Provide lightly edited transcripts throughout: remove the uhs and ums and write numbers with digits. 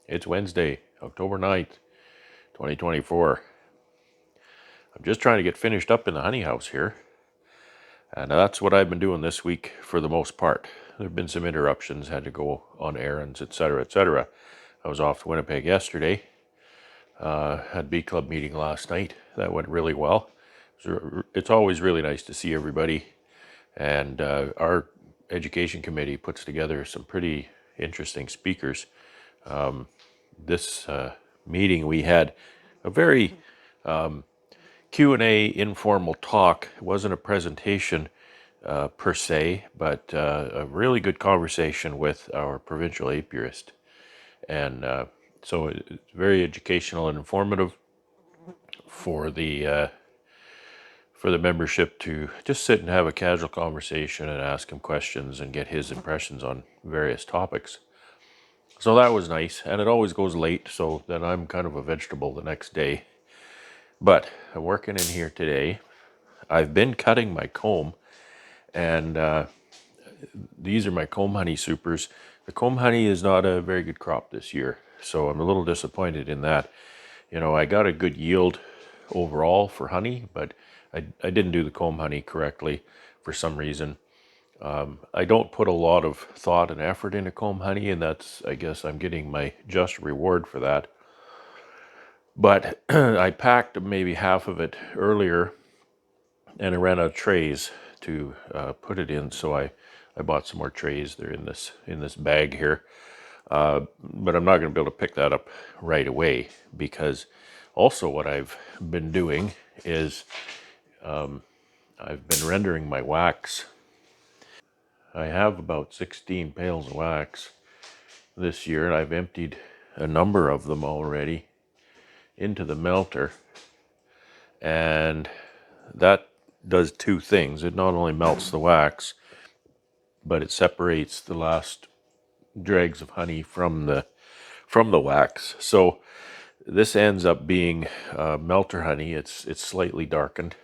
It's Wednesday, October 9th, 2024. I'm just trying to get finished up in the honey house here. And that's what I've been doing this week for the most part. There have been some interruptions, had to go on errands, etc., etc. I was off to Winnipeg yesterday. Had Bee Club meeting last night. That went really well. It's always really nice to see everybody. And our education committee puts together some pretty interesting speakers. This meeting we had a very Q&A informal talk. It wasn't a presentation per se, but a really good conversation with our provincial apiarist. And so it's very educational and informative for the membership to just sit and have a casual conversation and ask him questions and get his impressions on various topics. So that was nice, and it always goes late, so then I'm kind of a vegetable the next day. But I'm working in here today. I've been cutting my comb, and these are my comb honey supers. The comb honey is not a very good crop this year, so I'm a little disappointed in that. You know, I got a good yield overall for honey, but I didn't do the comb honey correctly for some reason. I don't put a lot of thought and effort into comb honey, and that's, I guess, I'm getting my just reward for that. But I packed maybe half of it earlier, and I ran out of trays to put it in, so I bought some more trays. They're in this bag here, but I'm not going to be able to pick that up right away, because also what I've been doing is I've been rendering my wax. I have about 16 pails of wax this year, and I've emptied a number of them already into the melter, and that does two things. It not only melts the wax, but it separates the last dregs of honey from the wax. So this ends up being melter honey. It's slightly darkened,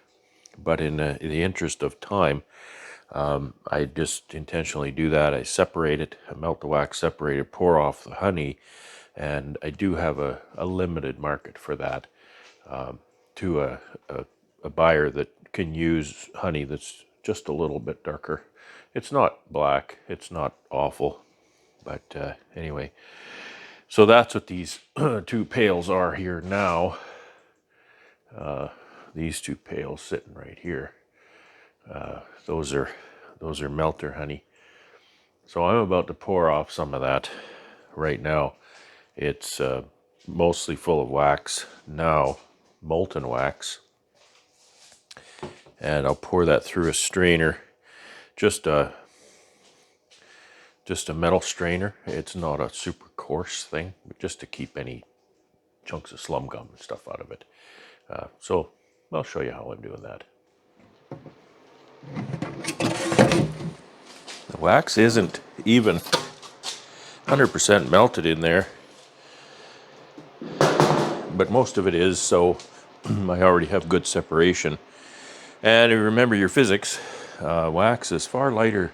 but in the interest of time, I just intentionally do that. I separate it, I melt the wax, separate it, pour off the honey, and I do have a limited market for that, to a buyer that can use honey that's just a little bit darker. It's not black, it's not awful, but anyway. So that's what these two pails are here now. These two pails sitting right here. Those are melter honey. So I'm about to pour off some of that right now. It's mostly full of wax now, molten wax. And I'll pour that through a strainer, just a metal strainer. It's not a super coarse thing, but just to keep any chunks of slum gum and stuff out of it. So I'll show you how I'm doing that. The wax isn't even 100% melted in there, but most of it is, so I already have good separation. And remember your physics, wax is far lighter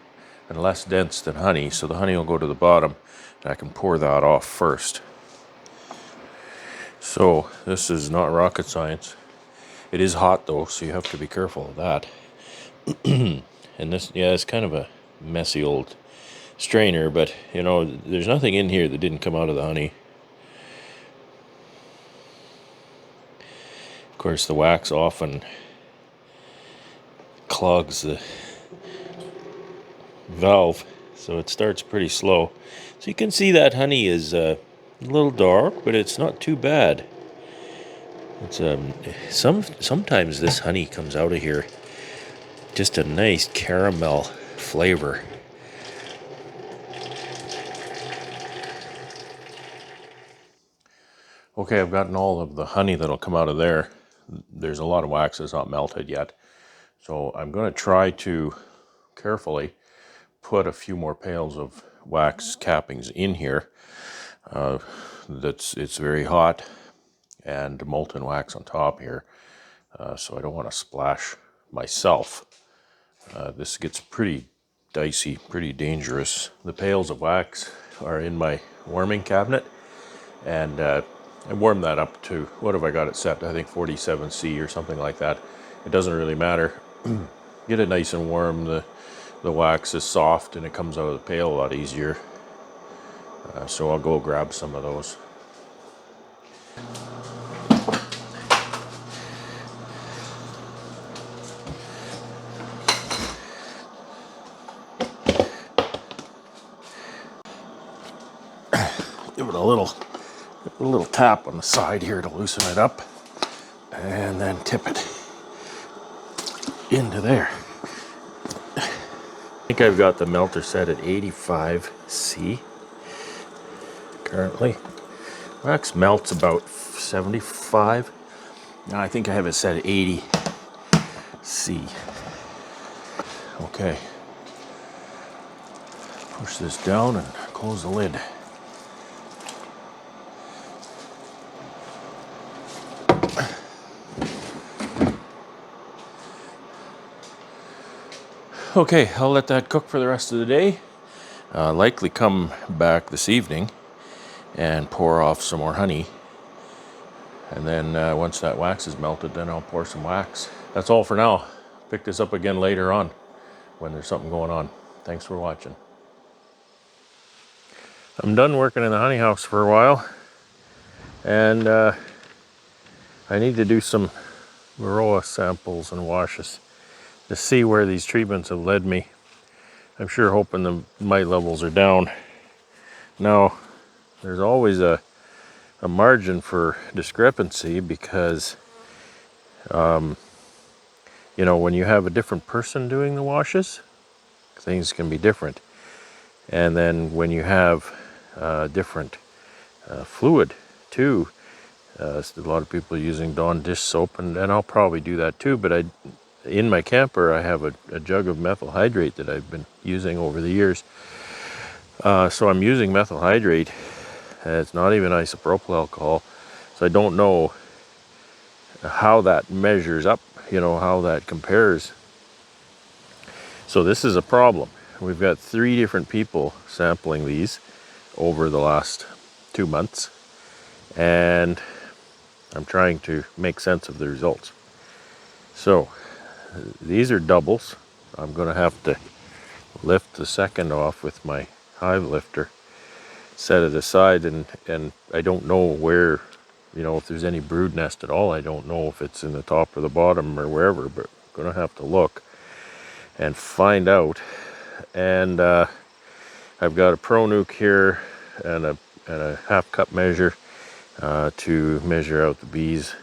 and less dense than honey, so the honey will go to the bottom, and I can pour that off first. So this is not rocket science. It is hot though, so you have to be careful of that. And this, yeah, it's kind of a messy old strainer, but you know, there's nothing in here that didn't come out of the honey. Of course, the wax often clogs the valve, so it starts pretty slow. So you can see that honey is a little dark, but it's not too bad. It's sometimes this honey comes out of here just a nice caramel flavor. Okay, I've gotten all of the honey that'll come out of there. There's a lot of wax that's not melted yet, so I'm going to try to carefully put a few more pails of wax cappings in here. It's very hot, and molten wax on top here, so I don't want to splash myself. This gets pretty dicey, pretty dangerous. The pails of wax are in my warming cabinet, And I warm that up to, what have I got it set? I think 47C or something like that. It doesn't really matter. Get it nice and warm. The wax is soft and it comes out of the pail a lot easier. So I'll go grab some of those. Give it a little tap on the side here to loosen it up, and then tip it into there. I think I've got the melter set at 85C currently. Wax melts about 75. Now I think I have it set at 80C. Okay. Push this down and close the lid. Okay, I'll let that cook for the rest of the day. Likely come back this evening and pour off some more honey. And then once that wax is melted, then I'll pour some wax. That's all for now. Pick this up again later on when there's something going on. Thanks for watching. I'm done working in the honey house for a while. And I need to do some Varroa samples and washes to see where these treatments have led me. I'm sure hoping the mite levels are down. Now, there's always a margin for discrepancy because, you know, when you have a different person doing the washes, things can be different. And then when you have different fluid too, a lot of people are using Dawn dish soap, and I'll probably do that too, but in my camper I have a jug of methyl hydrate that I've been using over the years. So I'm using methyl hydrate. It's not even isopropyl alcohol, so I don't know how that measures up, you know, how that compares. So this is a problem. We've got 3 different people sampling these over the last 2 months, and I'm trying to make sense of the results. So these are doubles. I'm going to have to lift the second off with my Hive lifter, set it aside, and I don't know where, you know, if there's any brood nest at all. I don't know if it's in the top or the bottom or wherever, but I'm going to have to look and find out. And I've got a Pro Nuke here and a half cup measure to measure out the bees,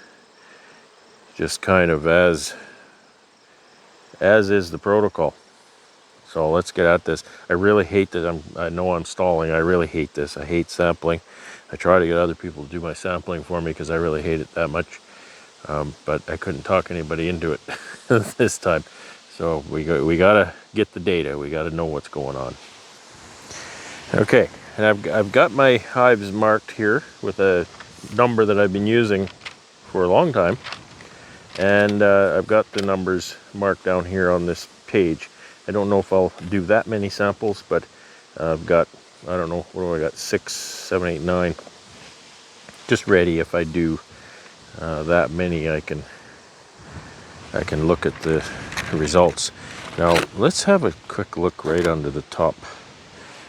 just kind of as is the protocol. So let's get at this. I really hate that I know I'm stalling. I really hate this. I hate sampling. I try to get other people to do my sampling for me because I really hate it that much. But I couldn't talk anybody into it this time. So we gotta get the data. We gotta know what's going on. Okay, and I've got my hives marked here with a number that I've been using for a long time, and I've got the numbers marked down here on this page. I don't know if I'll do that many samples, but I've got, I don't know, what do I got, 6, 7, 8, 9, just ready. If I do that many, I can look at the results. Now let's have a quick look right under the top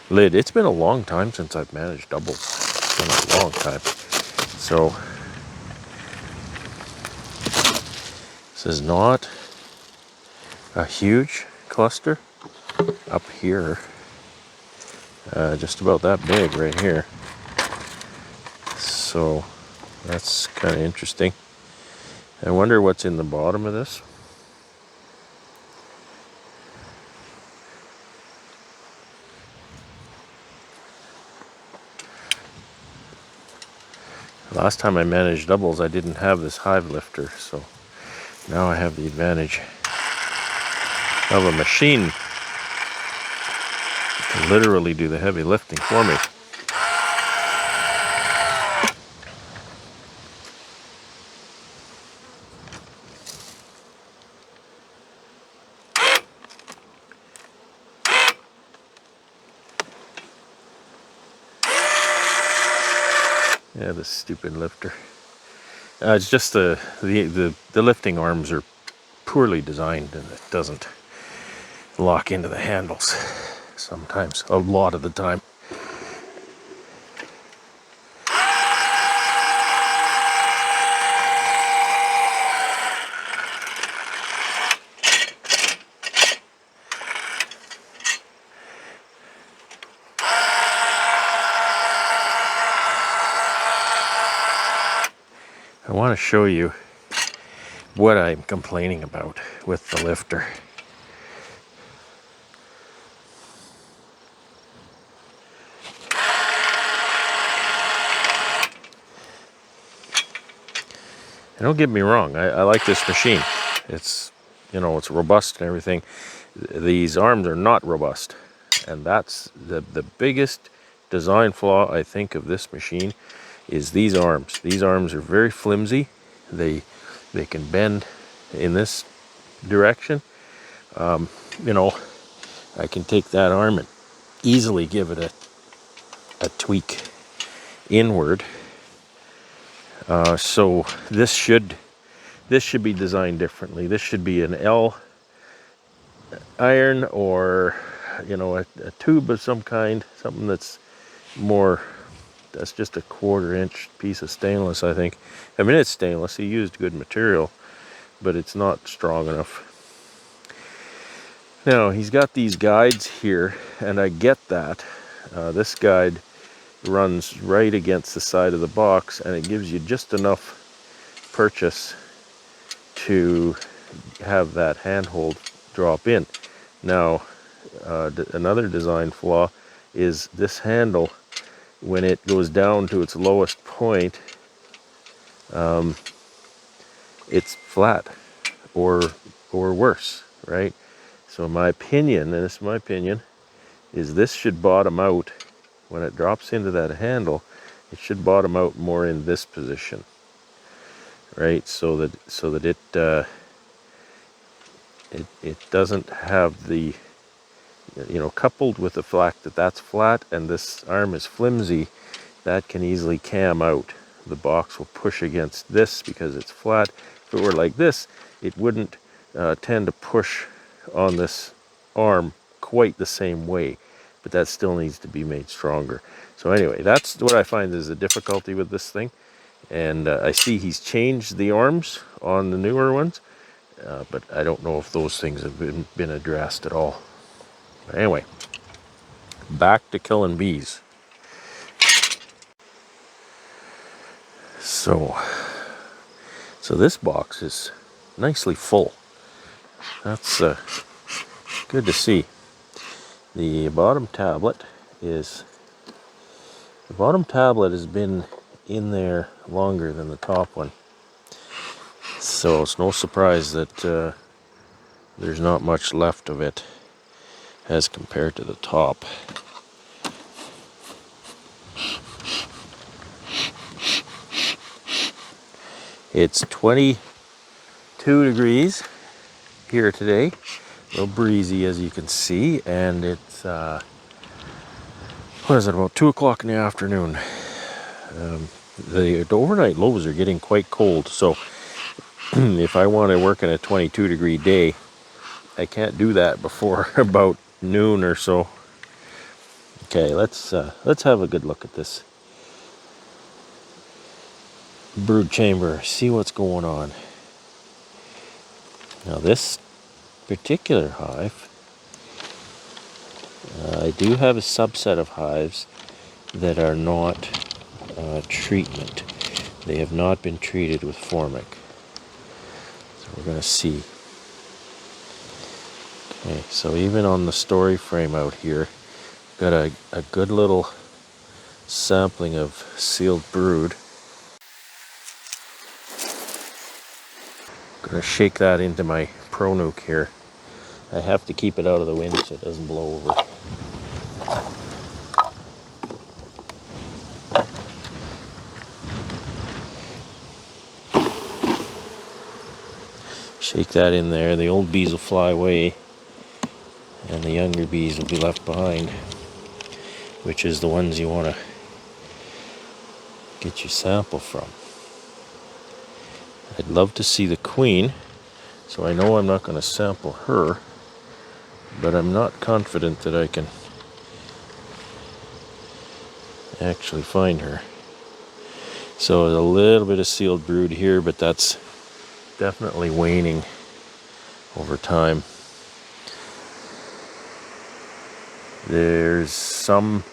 lid. It's been a long time since I've managed doubles. It's been a long time. So this is not a huge cluster up here. Just about that big right here. So that's kind of interesting. I wonder what's in the bottom of this. Last time I managed doubles, I didn't have this hive lifter, so now I have the advantage of a machine to literally do the heavy lifting for me. Yeah, this stupid lifter. It's just the lifting arms are poorly designed, and it doesn't lock into the handles sometimes, a lot of the time. I want to show you what I'm complaining about with the lifter. And don't get me wrong, I like this machine. It's, you know, it's robust and everything. These arms are not robust. And that's the biggest design flaw, I think, of this machine is these arms. These arms are very flimsy. They can bend in this direction. You know, I can take that arm and easily give it a tweak inward. So this should be designed differently. This should be an L iron, or, you know, a tube of some kind, something that's more, that's just a 1/4 inch piece of stainless, I think. I mean, it's stainless, he used good material, but it's not strong enough. Now, he's got these guides here, and I get that. This guide runs right against the side of the box, and it gives you just enough purchase to have that handhold drop in. Now, another design flaw is this handle, when it goes down to its lowest point, it's flat or worse, right? So my opinion, and this is my opinion, is this should bottom out when it drops into that handle. It should bottom out more in this position, right? So that it doesn't have the, you know, coupled with the fact that that's flat and this arm is flimsy, that can easily cam out. The box will push against this because it's flat. If it were like this, it wouldn't tend to push on this arm quite the same way, but that still needs to be made stronger. So anyway, that's what I find is the difficulty with this thing. And I see he's changed the arms on the newer ones, but I don't know if those things have been addressed at all. But anyway, back to killing bees. So this box is nicely full. That's good to see. The bottom tablet has been in there longer than the top one. So it's no surprise that there's not much left of it as compared to the top. It's 22 degrees here today, a little breezy as you can see, and it's what is it, about 2 o'clock in the afternoon. The overnight lows are getting quite cold, so if I want to work in a 22 degree day, I can't do that before about noon or so. Okay, let's have a good look at this brood chamber, see what's going on. Now this particular hive, I do have a subset of hives that are not treatment. They have not been treated with formic. So we're going to see. Okay, so even on the story frame out here, got a good little sampling of sealed brood. Gonna shake that into my Pro Nuke here. I have to keep it out of the wind so it doesn't blow over. Shake that in there. The old bees will fly away and the younger bees will be left behind, which is the ones you want to get your sample from. I'd love to see the queen, so I know I'm not going to sample her, but I'm not confident that I can actually find her. So a little bit of sealed brood here, but that's definitely waning over time. There's some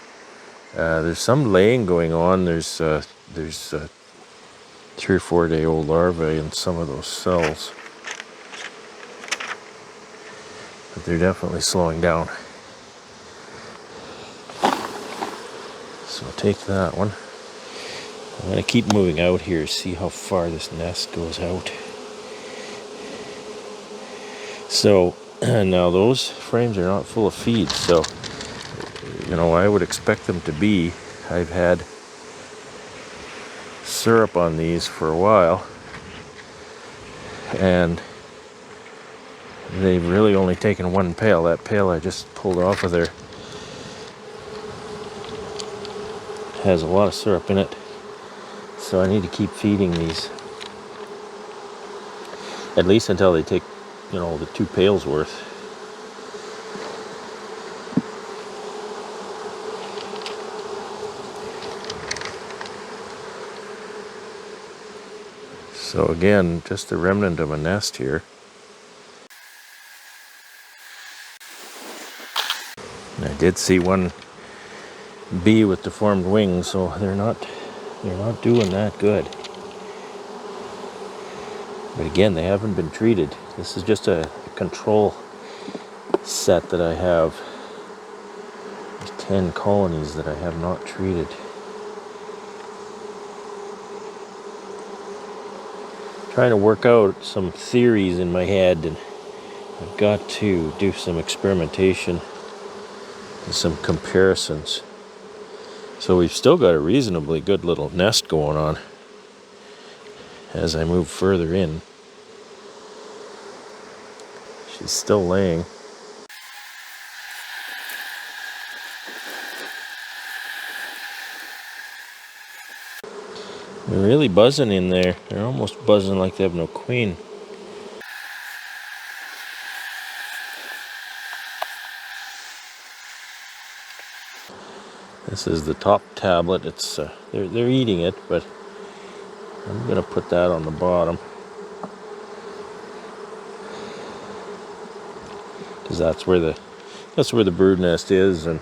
laying going on. There's 3 or 4 day old larvae in some of those cells, but they're definitely slowing down. So I'll take that one. I'm going to keep moving out here, see how far this nest goes out. So now those frames are not full of feed, so I would expect them to be. I've had syrup on these for a while, and they've really only taken 1 pail. That pail I just pulled off of there has a lot of syrup in it, so I need to keep feeding these at least until they take the 2 pails worth. So again, just a remnant of a nest here. And I did see one bee with deformed wings, so they're not doing that good. But again, they haven't been treated. This is just a control set that I have. There's 10 colonies that I have not treated. Trying to work out some theories in my head, and I've got to do some experimentation and some comparisons. So we've still got a reasonably good little nest going on as I move further in. She's still laying. They're really buzzing in there. They're almost buzzing like they have no queen. This is the top tablet. It's they're eating it, but I'm gonna put that on the bottom because that's where the brood nest is, and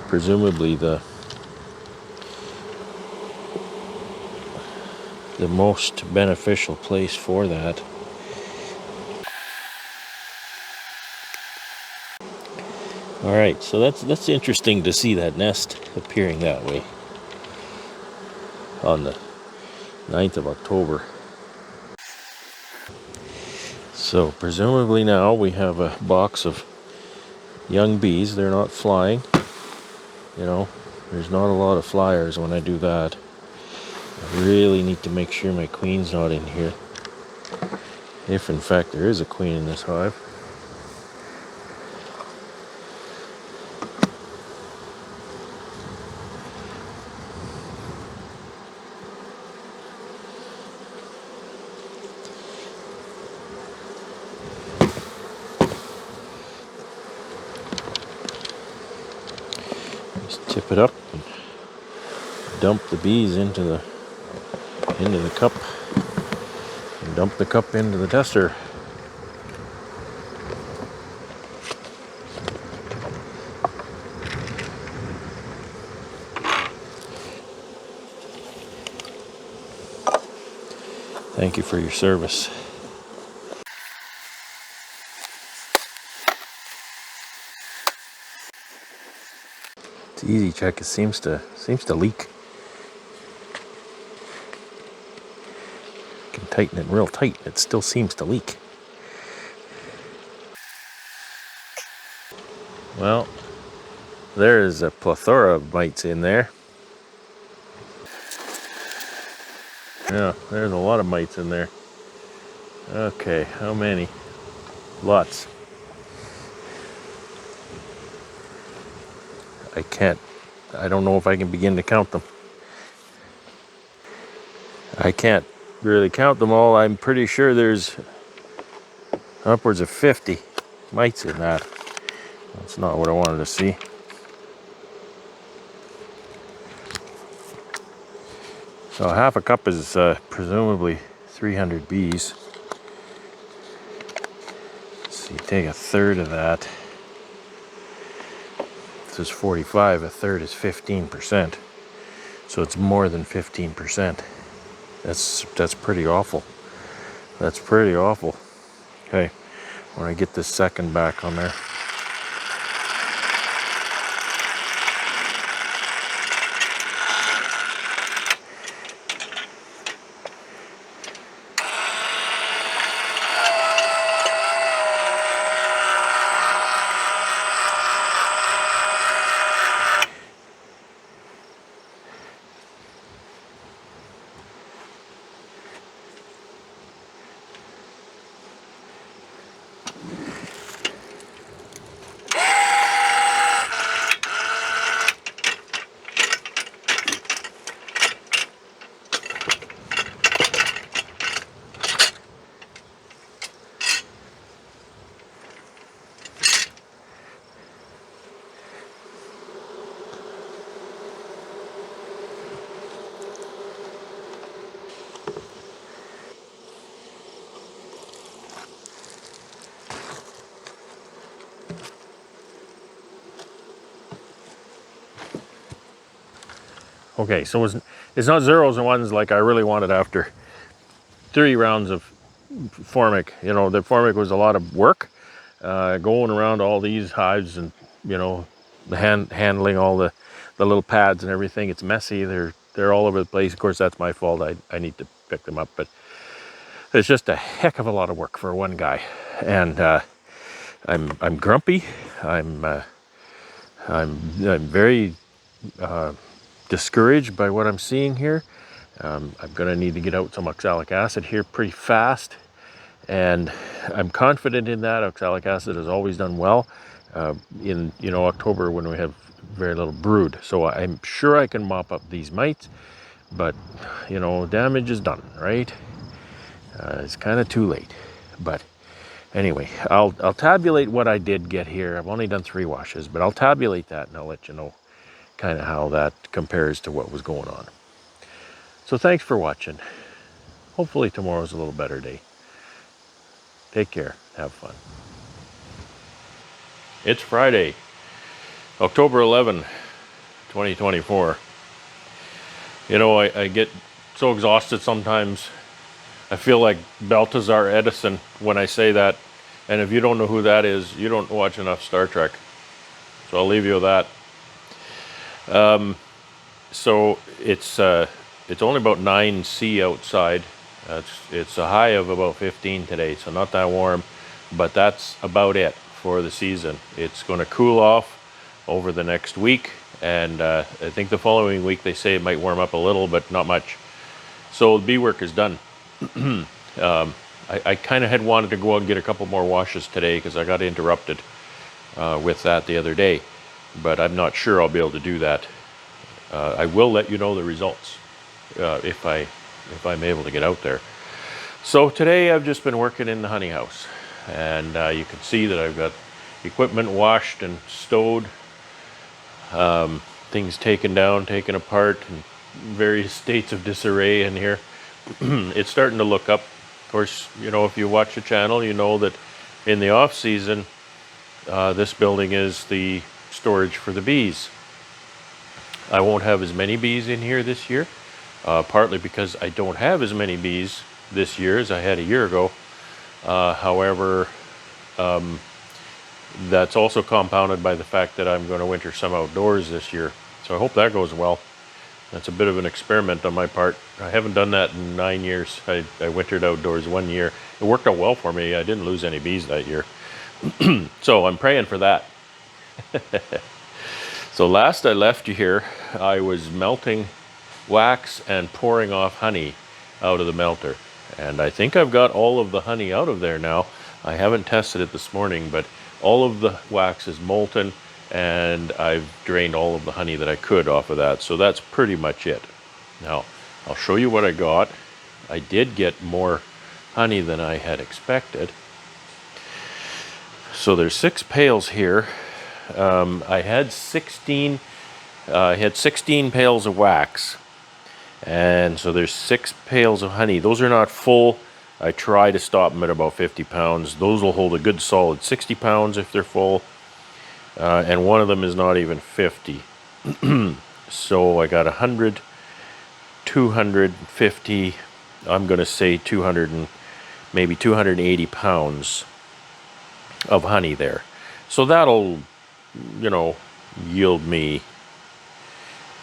presumably the most beneficial place for that. All right, so that's interesting to see that nest appearing that way on the 9th of October. So presumably now we have a box of young bees. They're not flying. There's not a lot of flyers when I do that. I really need to make sure my queen's not in here, if in fact there is a queen in this hive. Just tip it up and dump the bees into the cup, and dump the cup into the tester. Thank you for your service. It's easy check. It seems to leak. You can tighten it real tight. It still seems to leak. Well, there is a plethora of mites in there. Yeah, there's a lot of mites in there. Okay, how many? Lots. I don't know if I can begin to count them. I can't really count them all. I'm pretty sure there's upwards of 50 mites in that. That's not what I wanted to see. So half a cup is presumably 300 bees. So you take a third of that. This is 45, a third is 15%. So it's more than 15%. That's pretty awful. That's pretty awful. Okay, when I get this second back on there. Okay, so it's not zeros and ones like I really wanted after 3 rounds of formic. You know, the formic was a lot of work, going around all these hives and, you know, handling all the little pads and everything. It's messy. They're all over the place. Of course, that's my fault. I need to pick them up, but it's just a heck of a lot of work for one guy. And I'm grumpy. I'm very discouraged by what I'm seeing here. I'm going to need to get out some oxalic acid here pretty fast, and I'm confident in that. Oxalic acid has always done well in October when we have very little brood. So I'm sure I can mop up these mites, but damage is done, right? It's kind of too late, but anyway, I'll tabulate what I did get here. I've only done 3 washes, but I'll tabulate that and I'll let you know kind of how that compares to what was going on. So thanks for watching. Hopefully tomorrow's a little better day. Take care. Have fun. It's Friday, October 11, 2024. You know, I get so exhausted sometimes. I feel like Balthazar Edison when I say that. And if you don't know who that is, you don't watch enough Star Trek. So I'll leave you with that. So it's only about 9°C outside. It's a high of about 15 today, so not that warm, but that's about it for the season. It's going to cool off over the next week, and I think the following week they say it might warm up a little, but not much. So the bee work is done. I kind of had wanted to go out and get a couple more washes today because I got interrupted with that the other day, but I'm not sure I'll be able to do that. I will let you know the results if I'm able to get out there. So today I've just been working in the honey house, and you can see that I've got equipment washed and stowed, things taken down, taken apart, and various states of disarray in here. It's starting to look up. Of course, if you watch the channel, you know that in the off season, this building is the storage for the bees. I won't have as many bees in here this year, partly because I don't have as many bees this year as I had a year ago. However, that's also compounded by the fact that I'm going to winter some outdoors this year. So I hope that goes well. That's a bit of an experiment on my part. I haven't done that in 9 years. I wintered outdoors 1 year. It worked out well for me. I didn't lose any bees that year. So I'm praying for that. So last I left you here, I was melting wax and pouring off honey out of the melter. And I think I've got all of the honey out of there now. I haven't tested it this morning, but all of the wax is molten, and I've drained all of the honey that I could off of that. So that's pretty much it. Now, I'll show you what I got. I did get more honey than I had expected. So there's 6 pails here. I had 16 pails of wax, and so there's 6 pails of honey. Those are not full. I try to stop them at about 50 pounds. Those will hold a good solid 60 pounds if they're full, and one of them is not even 50. So I got 100, 250, I'm going to say 200 and maybe 280 pounds of honey there. So that'll, yield me,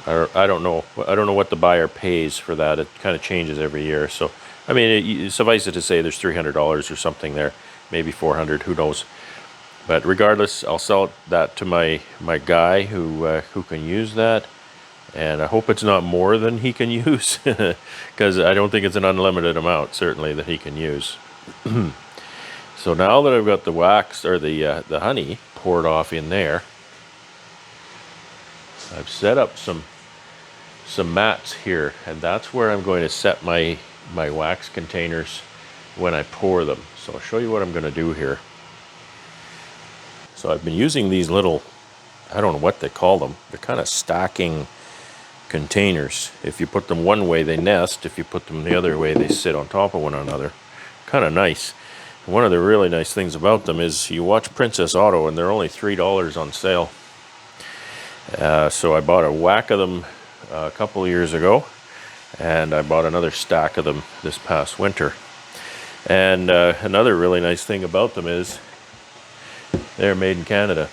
I don't know what the buyer pays for that. It kind of changes every year. So, I mean, suffice it to say there's $300 or something there, maybe 400, who knows. But regardless, I'll sell that to my guy who can use that. And I hope it's not more than he can use, because I don't think it's an unlimited amount, certainly, that he can use. So now that I've got the wax, or the honey poured off in there, I've set up some mats here, and that's where I'm going to set my wax containers when I pour them. So I'll show you what I'm going to do here. So I've been using these little, I don't know what they call them, they're kind of stacking containers. If you put them one way, they nest. If you put them the other way, they sit on top of one another. Kind of nice. One of the really nice things about them is you watch Princess Auto, and they're only $3 on sale. So I bought a whack of them a couple of years ago, and I bought another stack of them this past winter. And another really nice thing about them is they're made in Canada.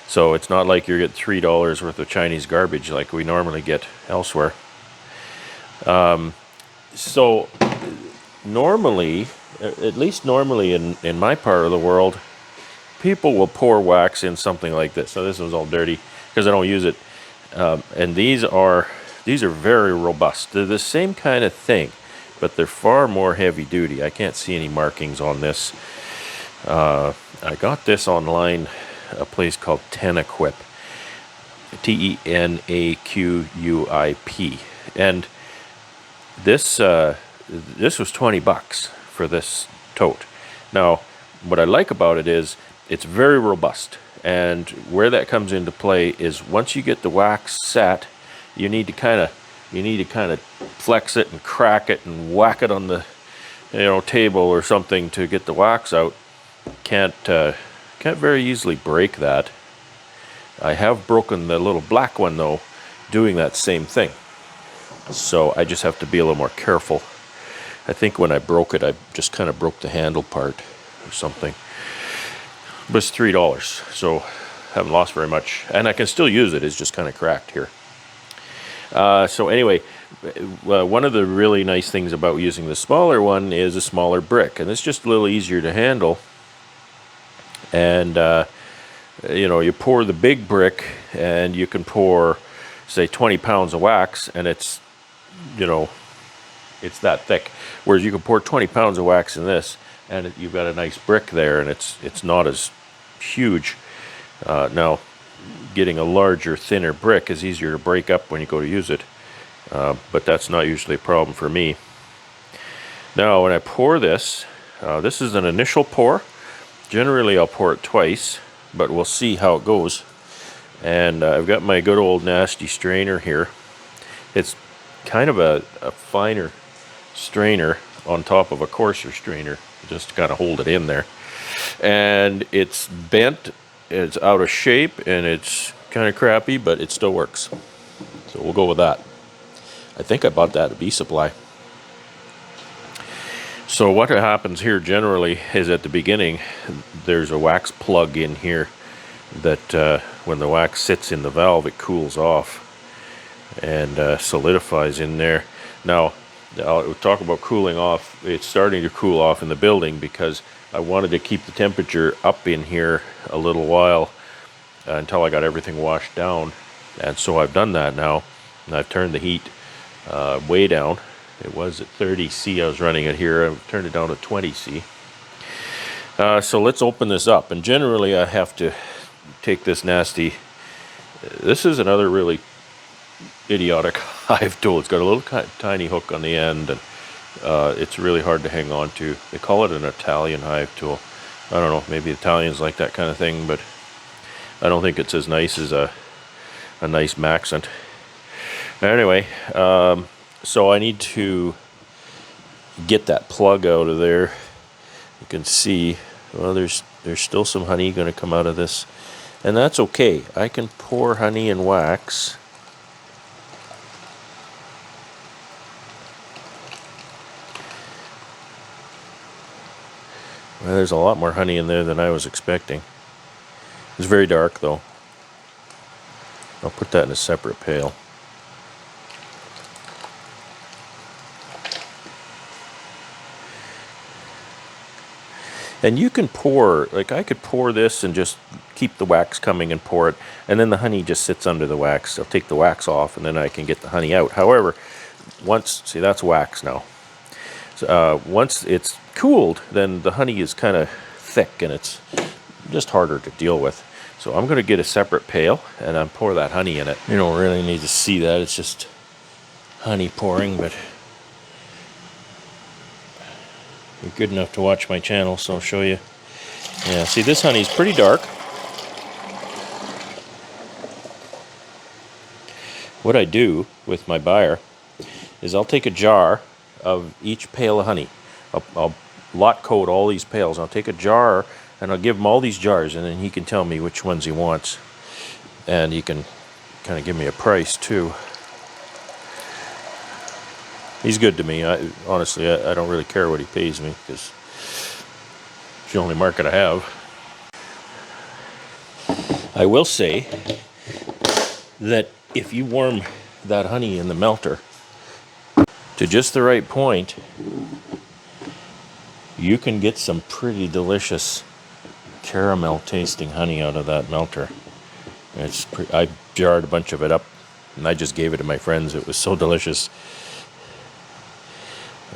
So it's not like you're getting $3 worth of Chinese garbage like we normally get elsewhere. So normally, at least normally in my part of the world, people will pour wax in something like this. So this was all dirty because I don't use it. And these are very robust. They're the same kind of thing, but they're far more heavy duty. I can't see any markings on this. I got this online, a place called Tenaquip, Tenaquip, and this was $20 for this tote. Now, what I like about it is it's very robust, and where that comes into play is once you get the wax set, you need to kind of flex it and crack it and whack it on the table or something to get the wax out. Can't very easily break that. I have broken the little black one though, doing that same thing. So I just have to be a little more careful. I think when I broke it, I just kind of broke the handle part or something. But it's $3, so haven't lost very much. And I can still use it, it's just kind of cracked here. So anyway, one of the really nice things about using the smaller one is a smaller brick. And it's just a little easier to handle. And you pour the big brick, and you can pour, say, 20 pounds of wax, and it's that thick. Whereas you can pour 20 pounds of wax in this, and you've got a nice brick there, and it's not as huge. Now, getting a larger, thinner brick is easier to break up when you go to use it, but that's not usually a problem for me. Now, when I pour this, this is an initial pour. Generally, I'll pour it twice, but we'll see how it goes. And I've got my good old nasty strainer here. It's kind of a finer strainer on top of a coarser strainer, just to kind of hold it in there. And it's bent, it's out of shape, and it's kind of crappy, but it still works. So we'll go with that. I think I bought that at Bee Supply. So what happens here generally is at the beginning, there's a wax plug in here that when the wax sits in the valve, it cools off and solidifies in there. Now, I'll talk about cooling off. It's starting to cool off in the building because I wanted to keep the temperature up in here a little while until I got everything washed down. And so I've done that now, and I've turned the heat way down. It was at 30 C I was running it here. I've turned it down to 20 C. So let's open this up. And generally I have to take this nasty... This is another really idiotic hive tool. It's got a little tiny hook on the end, and it's really hard to hang on to. They call it an Italian hive tool. I don't know, maybe Italians like that kind of thing, but I don't think it's as nice as a nice Maxent. Anyway, so I need to get that plug out of there. You can see, well, there's still some honey going to come out of this, and that's okay. I can pour honey and wax. Well, there's a lot more honey in there than I was expecting. It's very dark though. I'll put that in a separate pail. And you can pour, like I could pour this and just keep the wax coming and pour it, and then the honey just sits under the wax. I'll take the wax off and then I can get the honey out. However, see, that's wax now. So, once it's cooled, then the honey is kind of thick and it's just harder to deal with. So I'm going to get a separate pail and I'll pour that honey in it. You don't really need to see that, it's just honey pouring, but you're good enough to watch my channel, so I'll show you. Yeah, see, this honey's pretty dark. What I do with my buyer is I'll take a jar of each pail of honey. I'll lot code all these pails. I'll take a jar and I'll give him all these jars, and then he can tell me which ones he wants. And he can kind of give me a price too. He's good to me. Honestly, I don't really care what he pays me, because it's the only market I have. I will say that if you warm that honey in the melter to just the right point, you can get some pretty delicious caramel tasting honey out of that melter. I jarred a bunch of it up and I just gave it to my friends. It was so delicious.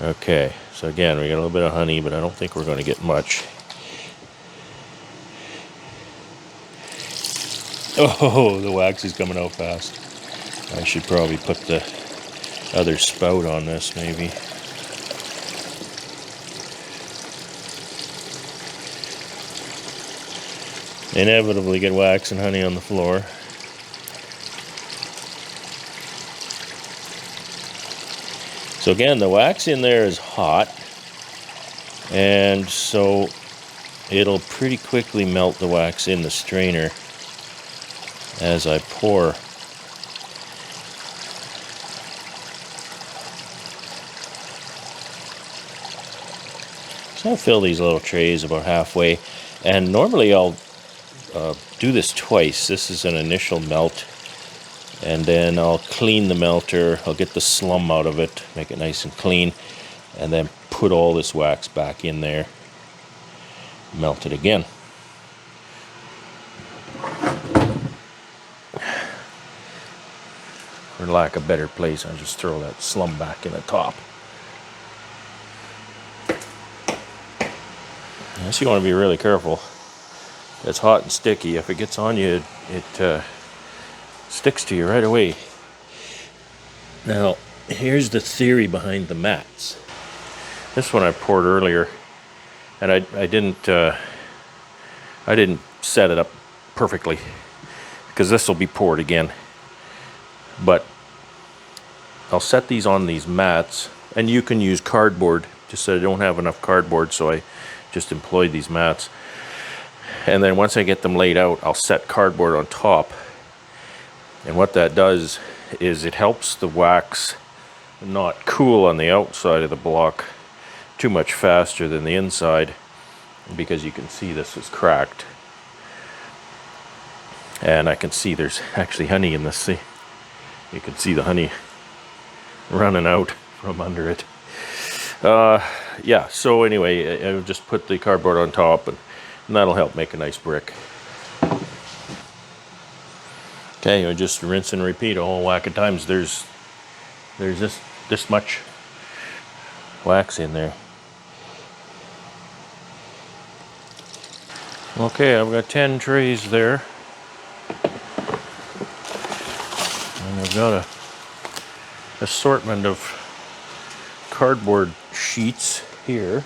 Okay, so again, we got a little bit of honey, but I don't think we're going to get much. Oh, the wax is coming out fast. I should probably put the other spout on this, maybe. Inevitably get wax and honey on the floor. So again, the wax in there is hot, and so it'll pretty quickly melt the wax in the strainer as I pour. So I'll fill these little trays about halfway, and normally I'll do this twice. This is an initial melt, and then I'll clean the melter. I'll get the slum out of it, make it nice and clean, and then put all this wax back in there, melt it again. For lack of a better place, I'll just throw that slum back in the top. Yes, you want to be really careful. It's hot and sticky. If it gets on you, it sticks to you right away. Now, here's the theory behind the mats. This one I poured earlier, and I didn't set it up perfectly, because this will be poured again. But I'll set these on these mats, and you can use cardboard. Just that I don't have enough cardboard, so I just employed these mats. And then once I get them laid out, I'll set cardboard on top. And what that does is it helps the wax not cool on the outside of the block too much faster than the inside, because you can see this is cracked. And I can see there's actually honey in this. See? You can see the honey running out from under it. Yeah, so anyway, I'll just put the cardboard on top, and that'll help make a nice brick. Okay, I just rinse and repeat a whole whack of times. There's this much wax in there. Okay, I've got 10 trays there. And I've got a assortment of cardboard sheets here.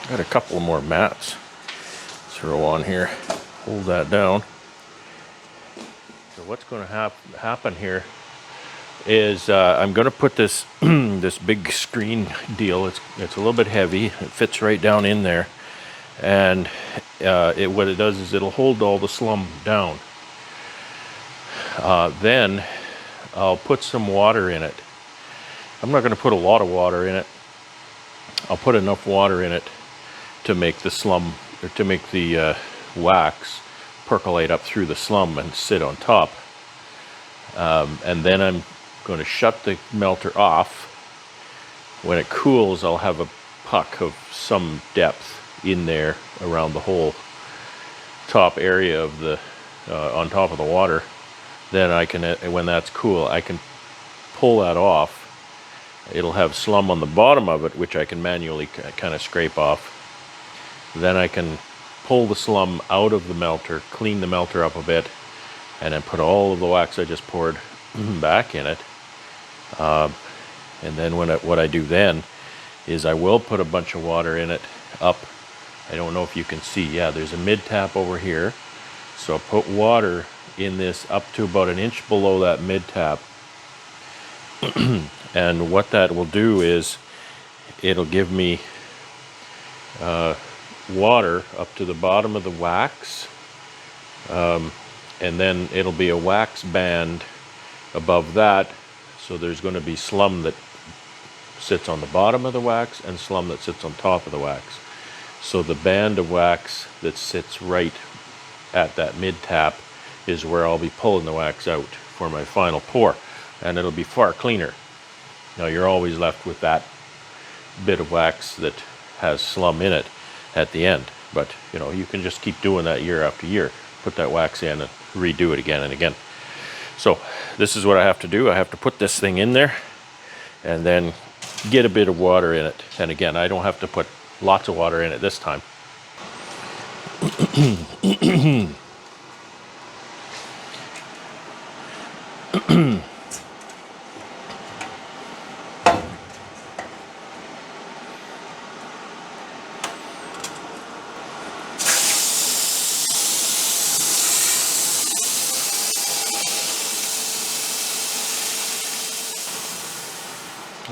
Got a couple more mats. Throw on here, hold that down. So what's going to happen here is I'm going to put this this big screen deal. It's a little bit heavy. It fits right down in there, and what it does is it'll hold all the slum down. Then I'll put some water in it. I'm not going to put a lot of water in it. I'll put enough water in it to make the slum, or to make the wax percolate up through the slum and sit on top. And then I'm going to shut the melter off. When it cools, I'll have a puck of some depth in there around the whole top area of the on top of the water. Then I can, when that's cool, I can pull that off. It'll have slum on the bottom of it, which I can manually kind of scrape off. Then I can pull the slum out of the melter, clean the melter up a bit, and then put all of the wax I just poured back in it. And then what I do then is I will put a bunch of water in it up. I don't know if you can see. Yeah, there's a mid tap over here. So I'll put water in this up to about an inch below that mid tap. And what that will do is it'll give me water up to the bottom of the wax, and then it'll be a wax band above that. So there's going to be slum that sits on the bottom of the wax and slum that sits on top of the wax. So the band of wax that sits right at that mid tap is where I'll be pulling the wax out for my final pour, and it'll be far cleaner. Now you're always left with that bit of wax that has slum in it at the end, but you know, you can just keep doing that year after year. Put that wax in and redo it again and again. So this is what I have to do. I have to put this thing in there and then get a bit of water in it. And again, I don't have to put lots of water in it this time.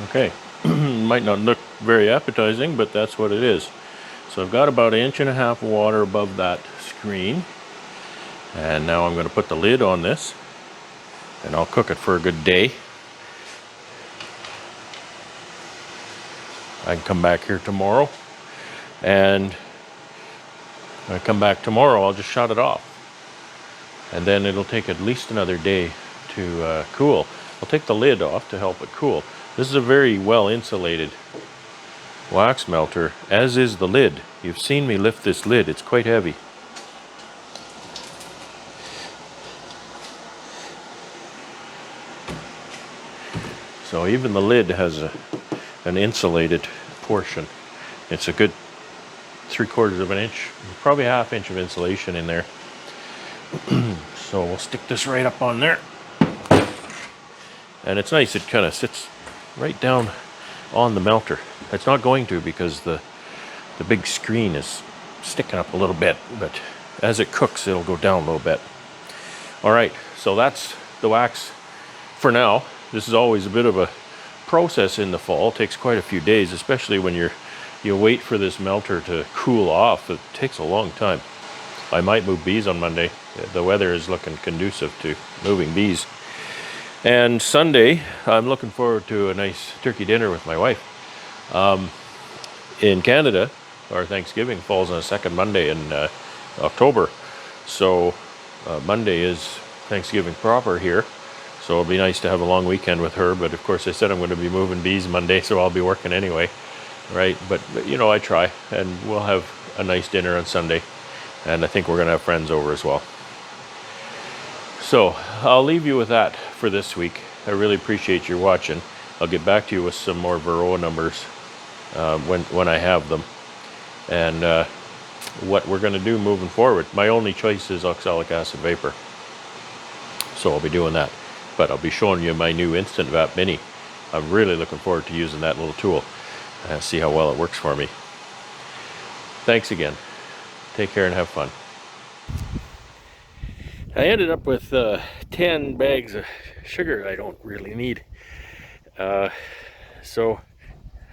Okay, might not look very appetizing, but that's what it is. So I've got about 1.5 inches of water above that screen. And now I'm going to put the lid on this, and I'll cook it for a good day. I can come back here tomorrow, and when I come back tomorrow, I'll just shut it off. And then it'll take at least another day to cool. I'll take the lid off to help it cool. This is a very well insulated wax melter, as is the lid. You've seen me lift this lid, it's quite heavy. So even the lid has an insulated portion. It's a good 3/4 of an inch, probably 1/2 inch of insulation in there. So we'll stick this right up on there. And it's nice, it kind of sits right down on the melter. It's not going to, because the big screen is sticking up a little bit, but as it cooks, it'll go down a little bit. All right, so that's the wax for now. This is always a bit of a process in the fall. It takes quite a few days, especially when you wait for this melter to cool off. It takes a long time. I might move bees on Monday. The weather is looking conducive to moving bees. And Sunday, I'm looking forward to a nice turkey dinner with my wife. In Canada, our Thanksgiving falls on the second Monday in October. So Monday is Thanksgiving proper here. So it'll be nice to have a long weekend with her. But of course, I said I'm going to be moving bees Monday, so I'll be working anyway, right? But you know, I try, and we'll have a nice dinner on Sunday. And I think we're going to have friends over as well. So I'll leave you with that for this week. I really appreciate your watching. I'll get back to you with some more Varroa numbers when I have them. And what we're going to do moving forward, my only choice is oxalic acid vapor. So I'll be doing that. But I'll be showing you my new Instant Vap Mini. I'm really looking forward to using that little tool and see how well it works for me. Thanks again. Take care and have fun. I ended up with 10 bags of sugar I don't really need. So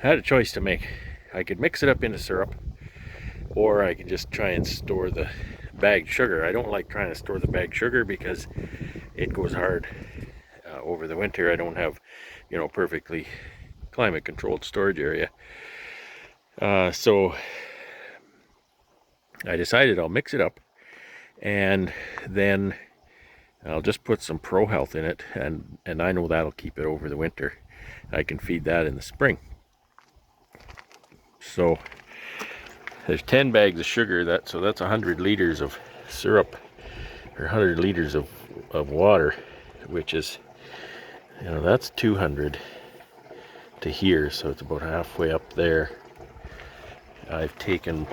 I had a choice to make. I could mix it up into syrup, or I could just try and store the bagged sugar. I don't like trying to store the bagged sugar because it goes hard over the winter. I don't have, perfectly climate controlled storage area. So I decided I'll mix it up, and then I'll just put some Pro Health in it, and I know that'll keep it over the winter. I can feed that in the spring. So there's 10 bags of sugar, so that's 100 liters of syrup, or 100 liters of water, which is, that's 200 to here, so it's about halfway up there. I've taken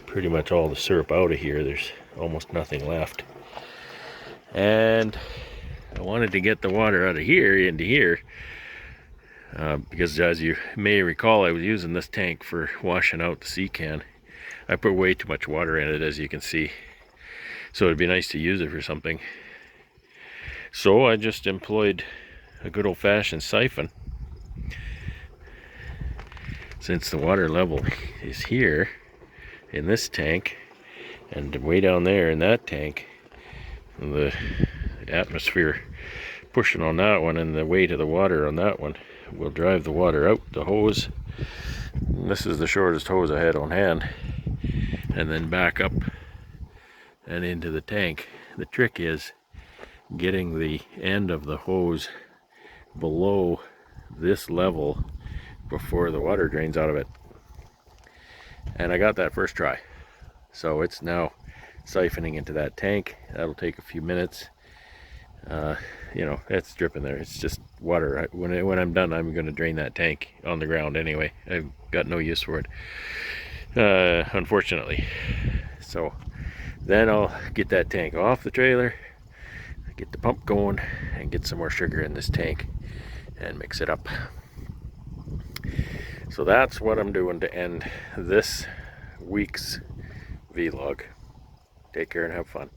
pretty much all the syrup out of here. There's almost nothing left. And I wanted to get the water out of here into here because, as you may recall, I was using this tank for washing out the sea can. I put way too much water in it, as you can see, so it'd be nice to use it for something. So I just employed a good old-fashioned siphon. Since the water level is here in this tank and way down there in that tank, the atmosphere pushing on that one and the weight of the water on that one will drive the water out the hose. This is the shortest hose I had on hand, and then back up and into the tank. The trick is getting the end of the hose below this level before the water drains out of it. And I got that first try. So it's now siphoning into that tank. That'll take a few minutes. It's dripping there. It's just water. When I'm done, I'm going to drain that tank on the ground anyway. I've got no use for it, unfortunately. So then I'll get that tank off the trailer, get the pump going, and get some more sugar in this tank and mix it up. So that's what I'm doing to end this week's vlog. Take care and have fun.